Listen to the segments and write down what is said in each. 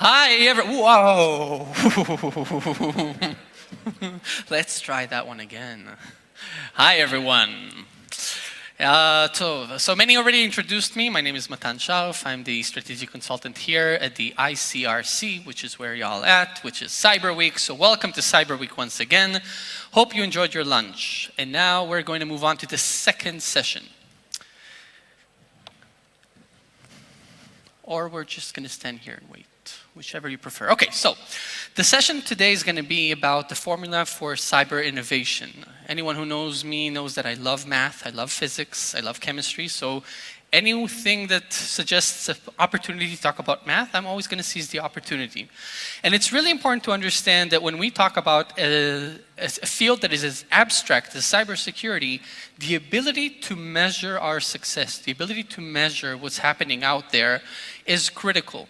Whoa! Let's try that one again. Hi, everyone. So many already introduced me. My name is Matan Sharf. I'm the strategic consultant here at the ICRC, which is where y'all at, which is Cyber Week. So welcome to Cyber Week once again. Hope you enjoyed your lunch. And now we're going to move on to the second session. Or we're just going to stand here and wait, whichever you prefer. Okay, so the session today is going to be about the formula for cyber innovation. Anyone who knows me knows that I love math, I love physics, I love chemistry. So anything that suggests an opportunity to talk about math, I'm always going to seize the opportunity. And it's really important to understand that when we talk about a field that is as abstract as cybersecurity, the ability to measure our success, the ability to measure what's happening out there is critical.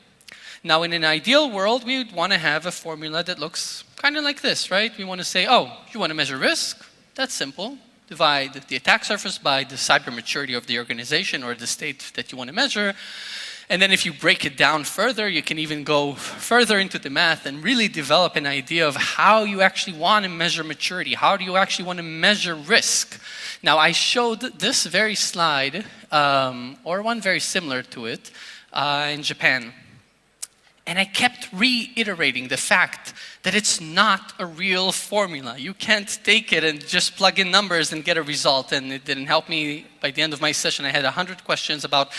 Now, in an ideal world, we would want to have a formula that looks kind of like this, right? We want to say, oh, you want to measure risk? That's simple. Divide the attack surface by the cyber maturity of the organization or the state that you want to measure. And then if you break it down further, you can even go further into the math and really develop an idea of how you actually want to measure maturity. How do you actually want to measure risk? Now, I showed this very slide, or one very similar to it, in Japan. And I kept reiterating the fact that it's not a real formula. You can't take it and just plug in numbers and get a result. And it didn't help me. By the end of my session, I had 100 questions about,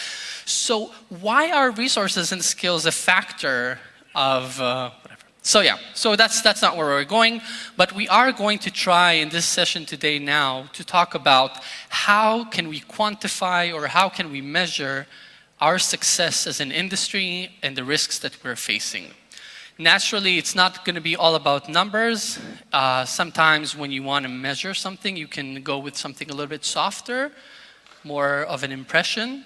so why are resources and skills a factor of whatever? So yeah, so that's not where we're going. But we are going to try in this session today now to talk about how can we quantify or how can we measure our success as an industry and the risks that we're facing. Naturally, it's not going to be all about numbers. Sometimes when you want to measure something, you can go with something a little bit softer, more of an impression.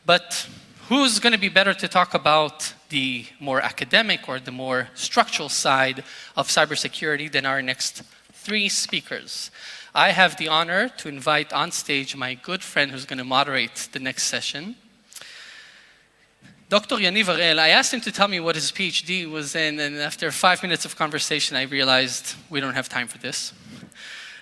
But who's going to be better to talk about the more academic or the more structural side of cybersecurity than our next three speakers? I have the honor to invite on stage my good friend who's going to moderate the next session. Dr. Yaniv Harel, I asked him to tell me what his PhD was in, and after 5 minutes of conversation, I realized we don't have time for this.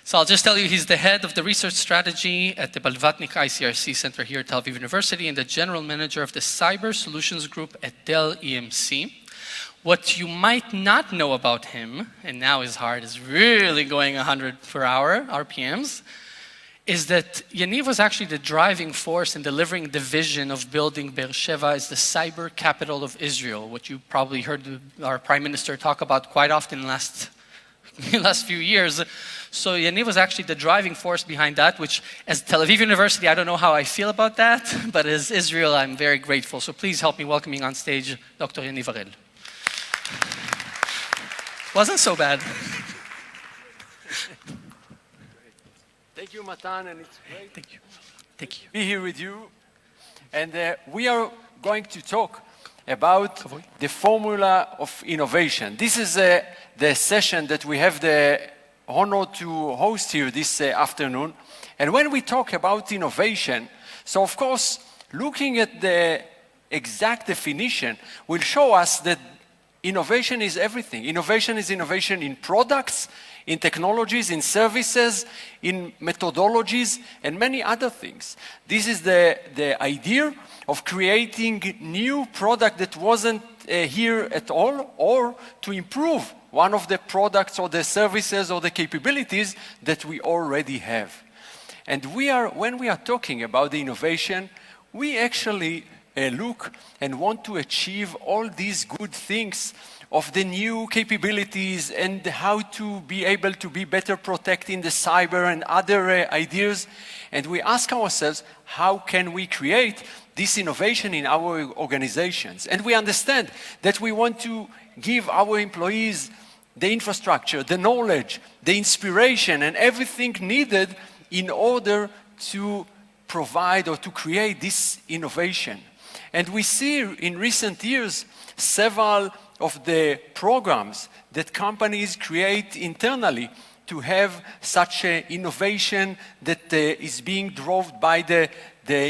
So I'll just tell you he's the head of the research strategy at the Blavatnik ICRC Center here at Tel Aviv University and the general manager of the Cyber Solutions Group at Dell EMC. What you might not know about him, and now his heart is really going 100 per hour, RPMs, is that Yaniv was actually the driving force in delivering the vision of building Sheva as the cyber capital of Israel, what you probably heard our Prime Minister talk about quite often in the last few years. So Yaniv was actually the driving force behind that, which as Tel Aviv University, I don't know how I feel about that, but as Israel, I'm very grateful. So please help me welcoming on stage Dr. Yaniv Harel. Wasn't so bad. Thank you, Matan, and it's great Thank you. to be here with you. And we are going to talk about the formula of innovation. This is the session that we have the honor to host here this afternoon. And when we talk about innovation, so of course, looking at the exact definition will show us that innovation is everything. Innovation is innovation in products, in technologies, in services, in methodologies, and many other things. This is the idea of creating new product that wasn't here at all, or to improve one of the products or the services or the capabilities that we already have. And when we are talking about the innovation, we actually look and want to achieve all these good things of the new capabilities and how to be able to be better protecting the cyber and other ideas. And we ask ourselves, how can we create this innovation in our organizations? And we understand that we want to give our employees the infrastructure, the knowledge, the inspiration, and everything needed in order to provide or to create this innovation. And we see in recent years several of the programs that companies create internally to have such innovation that is being driven by the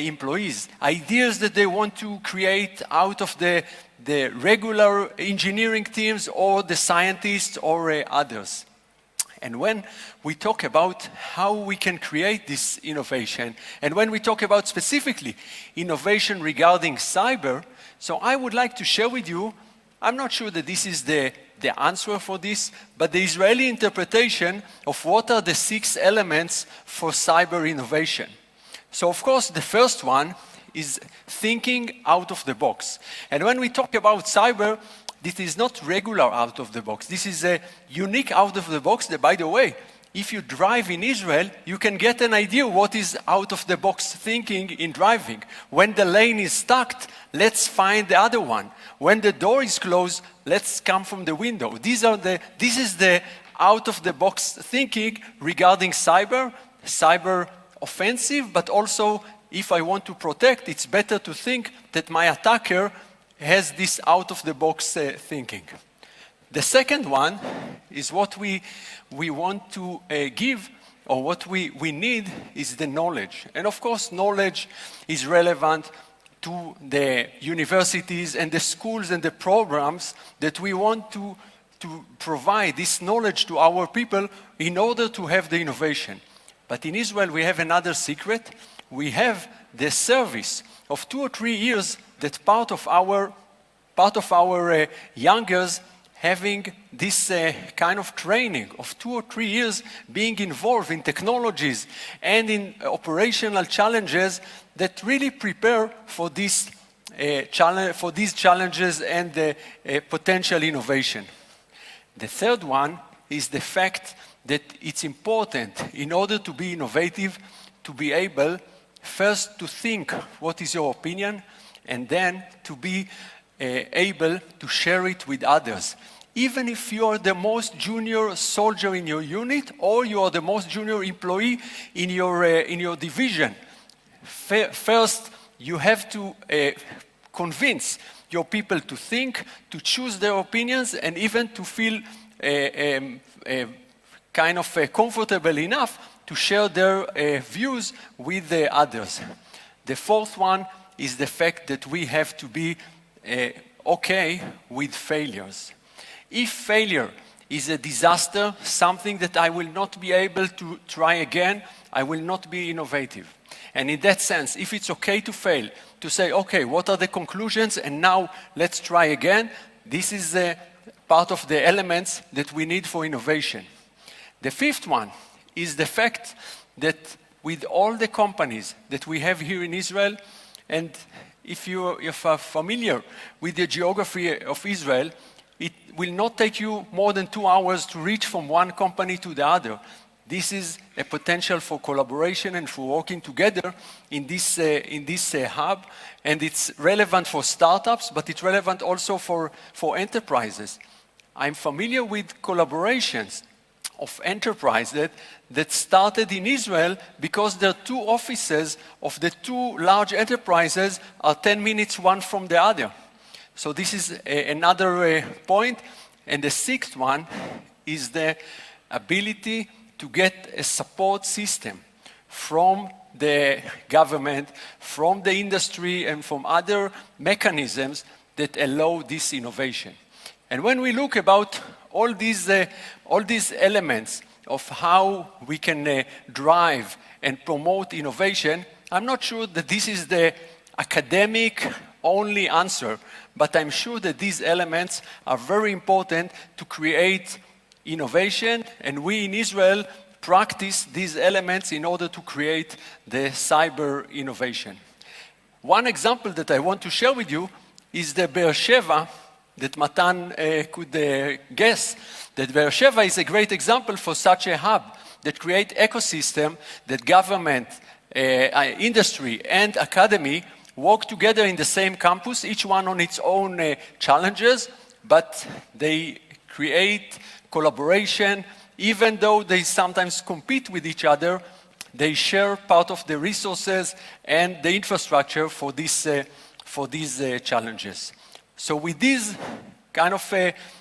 employees. Ideas that they want to create out of the the regular engineering teams or the scientists or others. And when we talk about how we can create this innovation, and when we talk about specifically innovation regarding cyber, so I would like to share with you, I'm not sure that this is the answer for this, but the Israeli interpretation of what are the 6 elements for cyber innovation. So of course, the first one is thinking out of the box. And when we talk about cyber, this is not regular out of the box. This is a unique out of the box that, by the way, if you drive in Israel, you can get an idea what is out of the box thinking in driving. When the lane is stuck, let's find the other one. When the door is closed, let's come from the window. This is the out of the box thinking regarding cyber offensive, but also if I want to protect, it's better to think that my attacker has this out of the box thinking. The second one is what we want to give, or what we need is the knowledge. And of course, knowledge is relevant to the universities and the schools and the programs that we want to provide this knowledge to our people in order to have the innovation. But in Israel, we have another secret. We have the service of 2 or 3 years that part of our youngers having this kind of training of 2 or 3 years being involved in technologies and in operational challenges that really prepare for these challenges and potential innovation. The third one is the fact that it's important in order to be innovative to be able first to think what is your opinion and then to be able to share it with others. Even if you are the most junior soldier in your unit or you are the most junior employee in your division, first you have to convince your people to think, to choose their opinions, and even to feel kind of comfortable enough to share their views with the others. The fourth one is the fact that we have to be okay with failures. If failure is a disaster, something that I will not be able to try again, I will not be innovative. And in that sense, if it's okay to fail, to say, okay, what are the conclusions, and now let's try again, this is part of the elements that we need for innovation. The fifth one is the fact that with all the companies that we have here in Israel, and if you are familiar with the geography of Israel, it will not take you more than 2 hours to reach from one company to the other. This is a potential for collaboration and for working together in this hub, and it's relevant for startups, but it's relevant also for enterprises. I'm familiar with collaborations of enterprises that started in Israel because their 2 offices of the 2 large enterprises are 10 minutes one from the other. So this is another point. And the sixth one is the ability to get a support system from the government, from the industry, and from other mechanisms that allow this innovation. And when we look about all these elements of how we can drive and promote innovation, I'm not sure that this is the academic only answer, but I'm sure that these elements are very important to create innovation, and we in Israel practice these elements in order to create the cyber innovation. One example that I want to share with you is the Be'er Sheva that Matan could guess. That Be'er Sheva is a great example for such a hub that create ecosystem that government, industry, and academy work together in the same campus, each one on its own challenges, but they create collaboration. Even though they sometimes compete with each other, they share part of the resources and the infrastructure for these challenges. So with these kind of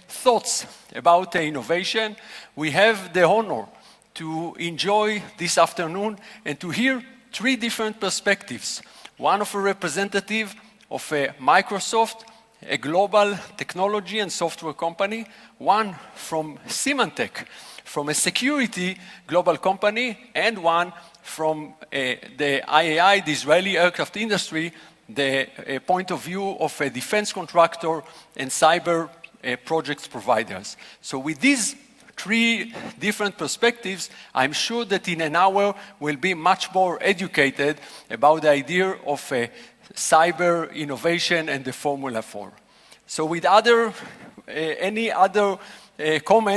thoughts about innovation, we have the honor to enjoy this afternoon and to hear 3 different perspectives. One of a representative of Microsoft, a global technology and software company, one from Symantec, from a security global company, and one from the IAI, the Israeli aircraft industry, the point of view of a defense contractor and cyber projects providers. So with these three different perspectives, I'm sure that in an hour we'll be much more educated about the idea of cyber innovation and the Formula 4. So with any other comments,